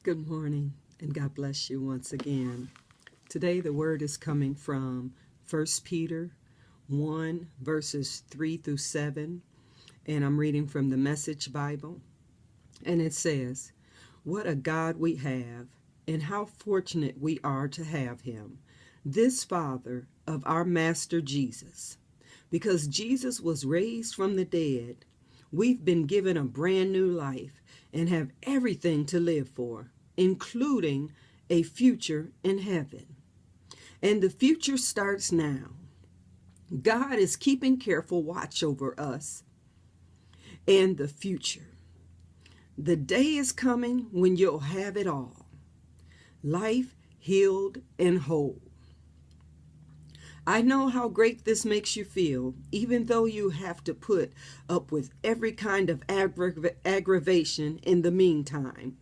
Good morning, and God bless you once again. Today the word is coming from 1 Peter 1, verses 3 through 7, and I'm reading from the Message Bible. And it says, "What a God we have, and how fortunate we are to have him, this Father of our Master Jesus. Because Jesus was raised from the dead, we've been given a brand new life and have everything to live for, including a future in heaven. And the future starts now. God is keeping careful watch over us and the future. The day is coming when you'll have it all. Life healed and whole. I know how great this makes you feel, even though you have to put up with every kind of aggravation in the meantime.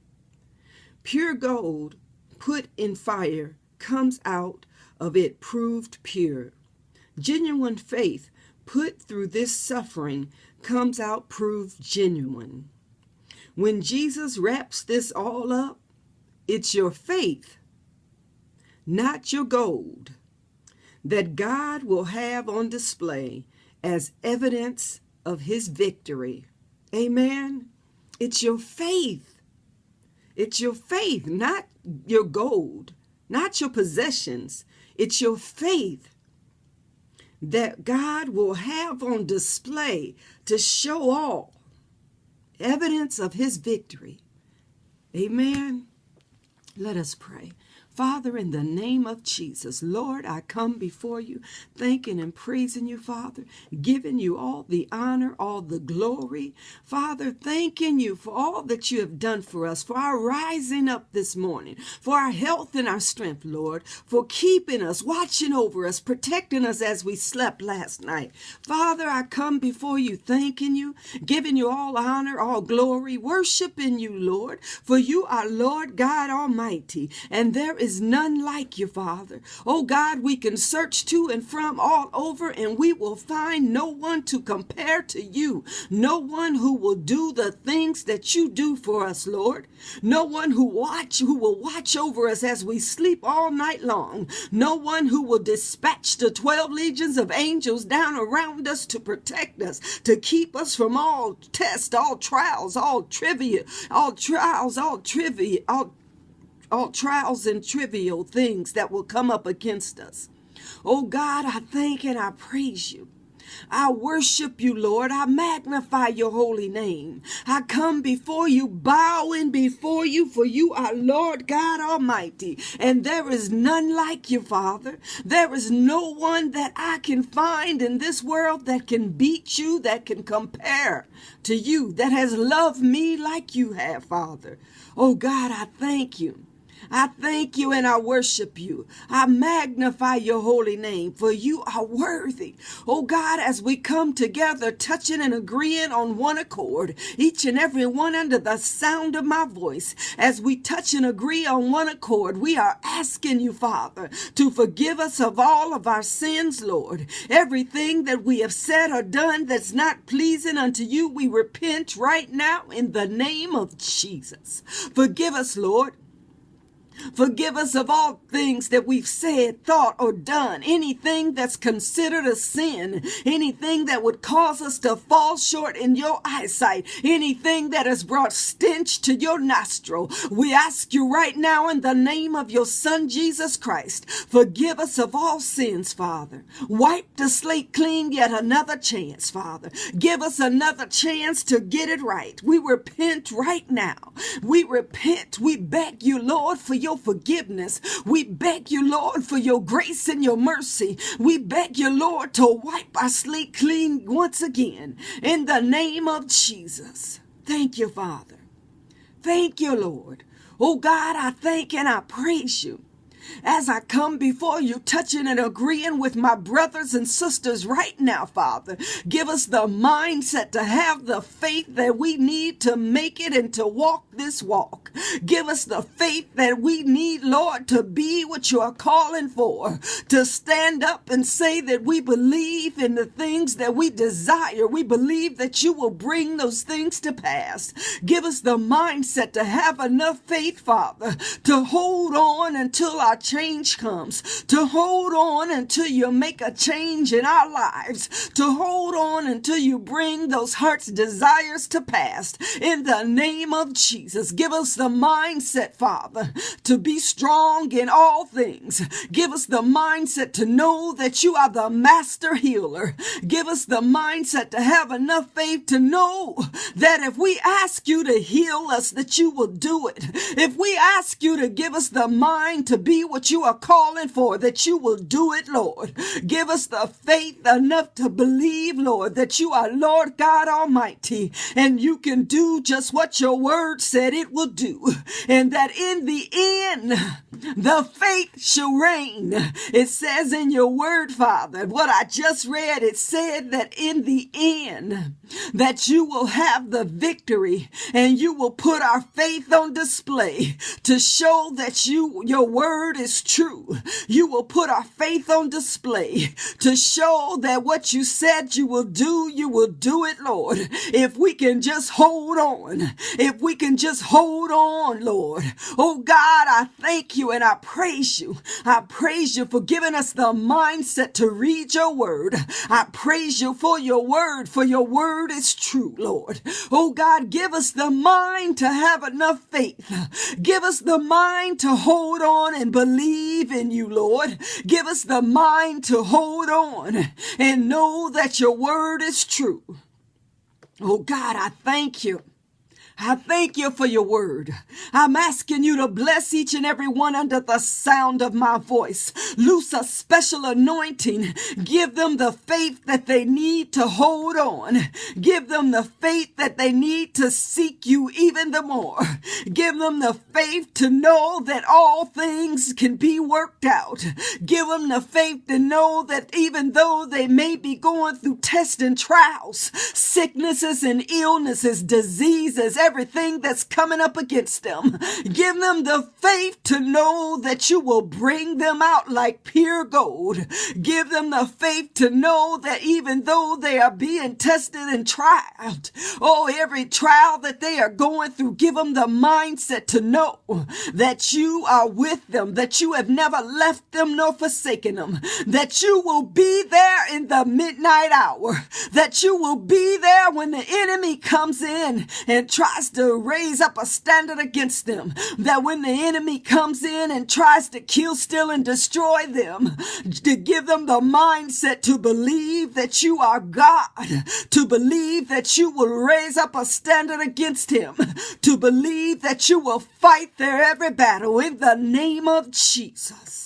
Pure gold put in fire comes out of it proved pure. Genuine faith put through this suffering comes out proved genuine. When Jesus wraps this all up, it's your faith, not your gold, that God will have on display as evidence of his victory. Amen. It's your faith. It's your faith, not your gold, not your possessions. It's your faith that God will have on display to show all evidence of his victory. Amen. Let us pray. Father, in the name of Jesus, Lord, I come before you, thanking and praising you, Father, giving you all the honor, all the glory. Father, thanking you for all that you have done for us, for our rising up this morning, for our health and our strength, Lord, for keeping us, watching over us, protecting us as we slept last night. Father, I come before you, thanking you, giving you all honor, all glory, worshiping you, Lord, for you are Lord God Almighty, and there is none like you, Father. Oh God, we can search to and from all over, and we will find no one to compare to you. No one who will do the things that you do for us, Lord. No one who will watch over us as we sleep all night long. No one who will dispatch the 12 legions of angels down around us to protect us, to keep us from all tests, all trials, all trials and trivial things that will come up against us. Oh God, I thank and I praise you. I worship you, Lord. I magnify your holy name. I come before you, bowing before you, for you are Lord God Almighty, and there is none like you, Father. There is no one that I can find in this world that can beat you, that can compare to you, that has loved me like you have, Father. Oh God, I thank you. I thank you and I worship you. I magnify your holy name, for you are worthy. Oh God, as we come together, touching and agreeing on one accord, each and every one under the sound of my voice, as we touch and agree on one accord, we are asking you, Father, to forgive us of all of our sins, Lord. Everything that we have said or done that's not pleasing unto you, we repent right now in the name of Jesus. Forgive us, Lord. Forgive us of all things that we've said, thought, or done. Anything that's considered a sin. Anything that would cause us to fall short in your eyesight. Anything that has brought stench to your nostril. We ask you right now in the name of your Son, Jesus Christ. Forgive us of all sins, Father. Wipe the slate clean yet another chance, Father. Give us another chance to get it right. We repent right now. We repent. We beg you, Lord, for your forgiveness. We beg you, Lord, for your grace and your mercy. We beg you, Lord, to wipe our slate clean once again in the name of Jesus. Thank you, Father. Thank you, Lord. Oh God, I thank and I praise you. As I come before you, touching and agreeing with my brothers and sisters right now, Father, give us the mindset to have the faith that we need to make it and to walk this walk. Give us the faith that we need, Lord, to be what you are calling for, to stand up and say that we believe in the things that we desire. We believe that you will bring those things to pass. Give us the mindset to have enough faith, Father, to hold on until our change comes, to hold on until you make a change in our lives, to hold on until you bring those heart's desires to pass. In the name of Jesus, give us the mindset, Father, to be strong in all things. Give us the mindset to know that you are the master healer. Give us the mindset to have enough faith to know that if we ask you to heal us, that you will do it. If we ask you to give us the mind to be what you are calling for, that you will do it, Lord. Give us the faith enough to believe, Lord, that you are Lord God Almighty, and you can do just what your word said it will do, and that in the end, the faith shall reign. It says in your word, Father, what I just read, it said that in the end, that you will have the victory, and you will put our faith on display to show that your word is true. You will put our faith on display to show that what you said you will do it, Lord. If we can just hold on, if we can just hold on, Lord. Oh God, I thank you and I praise you. I praise you for giving us the mindset to read your word. I praise you for your word is true, Lord. Oh God, give us the mind to have enough faith. Give us the mind to hold on and believe in you, Lord. Give us the mind to hold on and know that your word is true. Oh God, I thank you. I thank you for your word. I'm asking you to bless each and every one under the sound of my voice. Loose a special anointing. Give them the faith that they need to hold on. Give them the faith that they need to seek you even the more. Give them the faith to know that all things can be worked out. Give them the faith to know that even though they may be going through tests and trials, sicknesses and illnesses, diseases, everything that's coming up against them, give them the faith to know that you will bring them out like pure gold. Give them the faith to know that even though they are being tested and tried, every trial that they are going through, give them the mindset to know that you are with them, that you have never left them nor forsaken them, that you will be there in the midnight hour, that you will be there when the enemy comes in and tries to raise up a standard against them, that when the enemy comes in and tries to kill, steal, and destroy them, to give them the mindset to believe that you are God, to believe that you will raise up a standard against him, to believe that you will fight their every battle in the name of Jesus.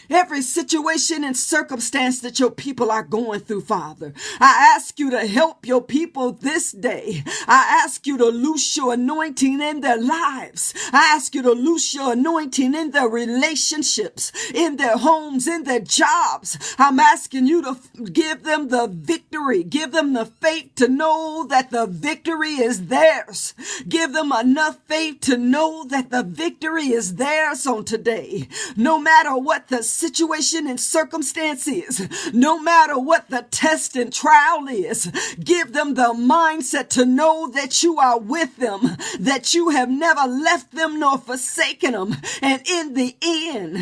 Every situation and circumstance that your people are going through, Father, I ask you to help your people this day. I ask you to loose your anointing in their lives. I ask you to loose your anointing in their relationships, in their homes, in their jobs. I'm asking you to give them the victory. Give them the faith to know that the victory is theirs. Give them enough faith to know that the victory is theirs on today. No matter what the situation and circumstance is, no matter what the test and trial is, give them the mindset to know that you are with them, that you have never left them nor forsaken them, and in the end,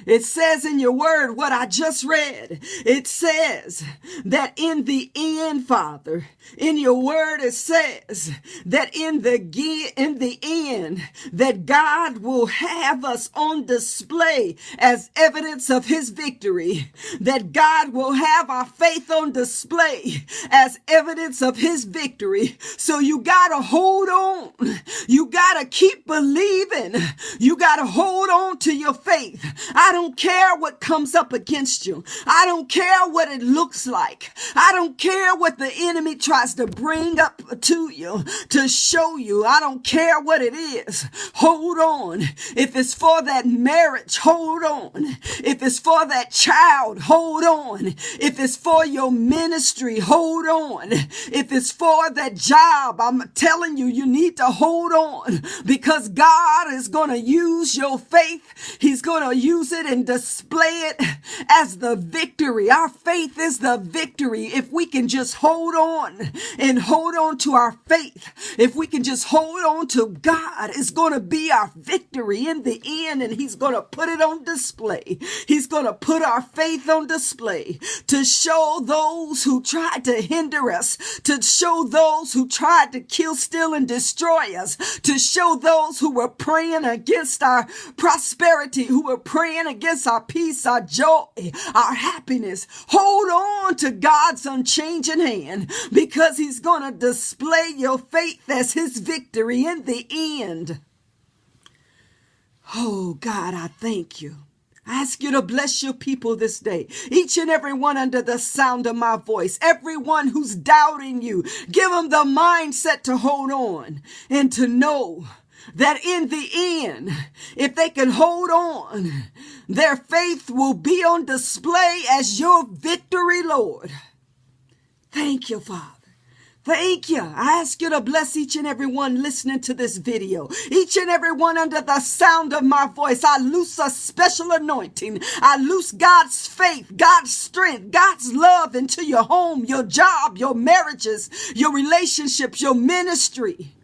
it says in your word, what I just read, it says that in the end, Father, in your word, it says that in the end, that God will have us on display as evidence of his victory, that God will have our faith on display as evidence of his victory. So you got to hold on. You got got to keep believing. You got to hold on to your faith. I don't care what comes up against you. I don't care what it looks like. I don't care what the enemy tries to bring up to you to show you. I don't care what it is. Hold on. If it's for that marriage, hold on. If it's for that child, hold on. If it's for your ministry, hold on. If it's for that job, I'm telling you, you need to hold on, because God is going to use your faith. He's going to use it and display it as the victory. Our faith is the victory. If we can just hold on and hold on to our faith, if we can just hold on to God, it's going to be our victory in the end, and He's going to put it on display. He's going to put our faith on display to show those who tried to hinder us, to show those who tried to kill, steal, and destroy us, to show those who were praying against our prosperity, who were praying against our peace, our joy, our happiness. Hold on to God's unchanging hand, because He's going to display your faith as His victory in the end. Oh, God, I thank you. I ask you to bless your people this day, each and every one under the sound of my voice, everyone who's doubting you. Give them the mindset to hold on and to know that in the end, if they can hold on, their faith will be on display as your victory, Lord. Thank you, Father. Thank you. I ask you to bless each and every one listening to this video. Each and every one under the sound of my voice. I loose a special anointing. I loose God's faith, God's strength, God's love into your home, your job, your marriages, your relationships, your ministry.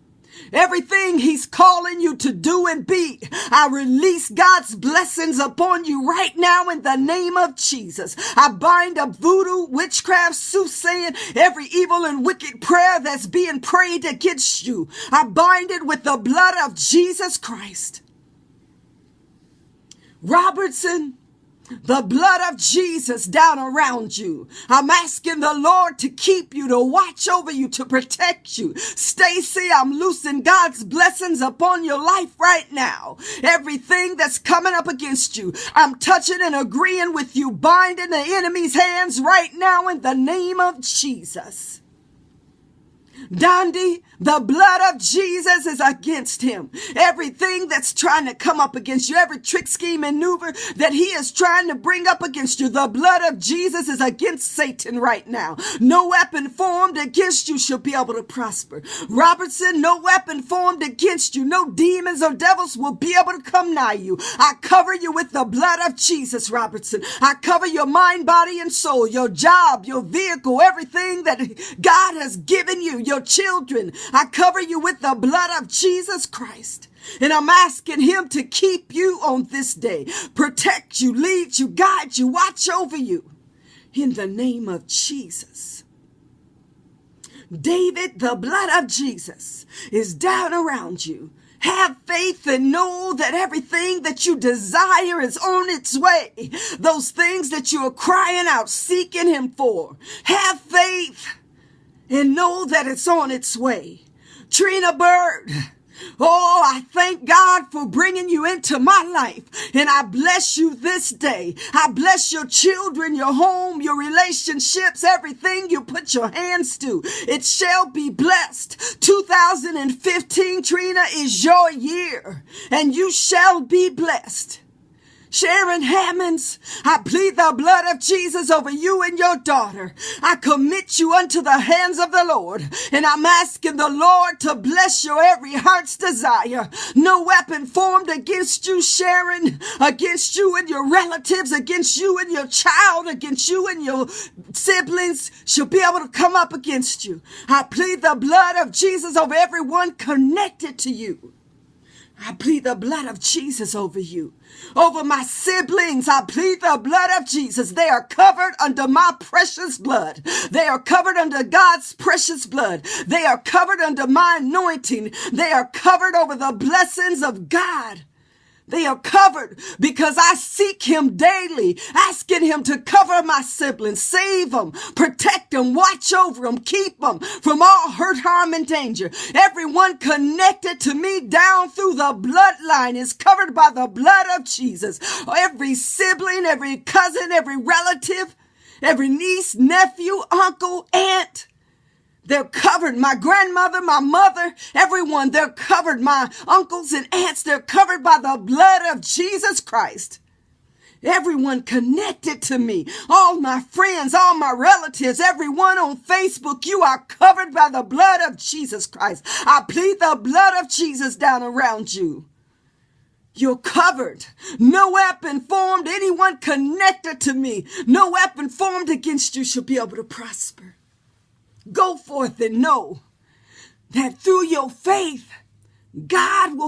Everything He's calling you to do and be, I release God's blessings upon you right now in the name of Jesus. I bind up voodoo, witchcraft, soothsaying, every evil and wicked prayer that's being prayed against you. I bind it with the blood of Jesus Christ. Robertson, the blood of Jesus down around you. I'm asking the Lord to keep you, to watch over you, to protect you. Stacy, I'm loosing God's blessings upon your life right now. Everything that's coming up against you, I'm touching and agreeing with you, binding the enemy's hands right now in the name of Jesus. Dondi, the blood of Jesus is against him. Everything that's trying to come up against you, every trick, scheme, maneuver that he is trying to bring up against you, the blood of Jesus is against Satan right now. No weapon formed against you shall be able to prosper. Robertson, no weapon formed against you, no demons or devils will be able to come nigh you. I cover you with the blood of Jesus, Robertson. I cover your mind, body, and soul, your job, your vehicle, everything that God has given you, your children. I cover you with the blood of Jesus Christ. And I'm asking Him to keep you on this day, protect you, lead you, guide you, watch over you. In the name of Jesus. David, the blood of Jesus is down around you. Have faith and know that everything that you desire is on its way. Those things that you are crying out, seeking Him for. Have faith and know that it's on its way. Trina Bird, oh, I thank God for bringing you into my life. And I bless you this day. I bless your children, your home, your relationships, everything you put your hands to. It shall be blessed. 2015, Trina, is your year, and you shall be blessed. Sharon Hammonds, I plead the blood of Jesus over you and your daughter. I commit you unto the hands of the Lord, and I'm asking the Lord to bless your every heart's desire. No weapon formed against you, Sharon, against you and your relatives, against you and your child, against you and your siblings shall be able to come up against you. I plead the blood of Jesus over everyone connected to you. I plead the blood of Jesus over you. Over my siblings, I plead the blood of Jesus. They are covered under my precious blood. They are covered under God's precious blood. They are covered under my anointing. They are covered over the blessings of God. They are covered because I seek him daily, asking him to cover my siblings, save them, protect them, watch over them, keep them from all hurt, harm, and danger. Everyone connected to me down through the bloodline is covered by the blood of Jesus. Every sibling, every cousin, every relative, every niece, nephew, uncle, aunt, they're covered. My grandmother, my mother, everyone, they're covered. My uncles and aunts, they're covered by the blood of Jesus Christ. Everyone connected to me, all my friends, all my relatives, everyone on Facebook, you are covered by the blood of Jesus Christ. I plead the blood of Jesus down around you. You're covered. No weapon formed, anyone connected to me, no weapon formed against you shall be able to prosper. Go forth and know that through your faith, God will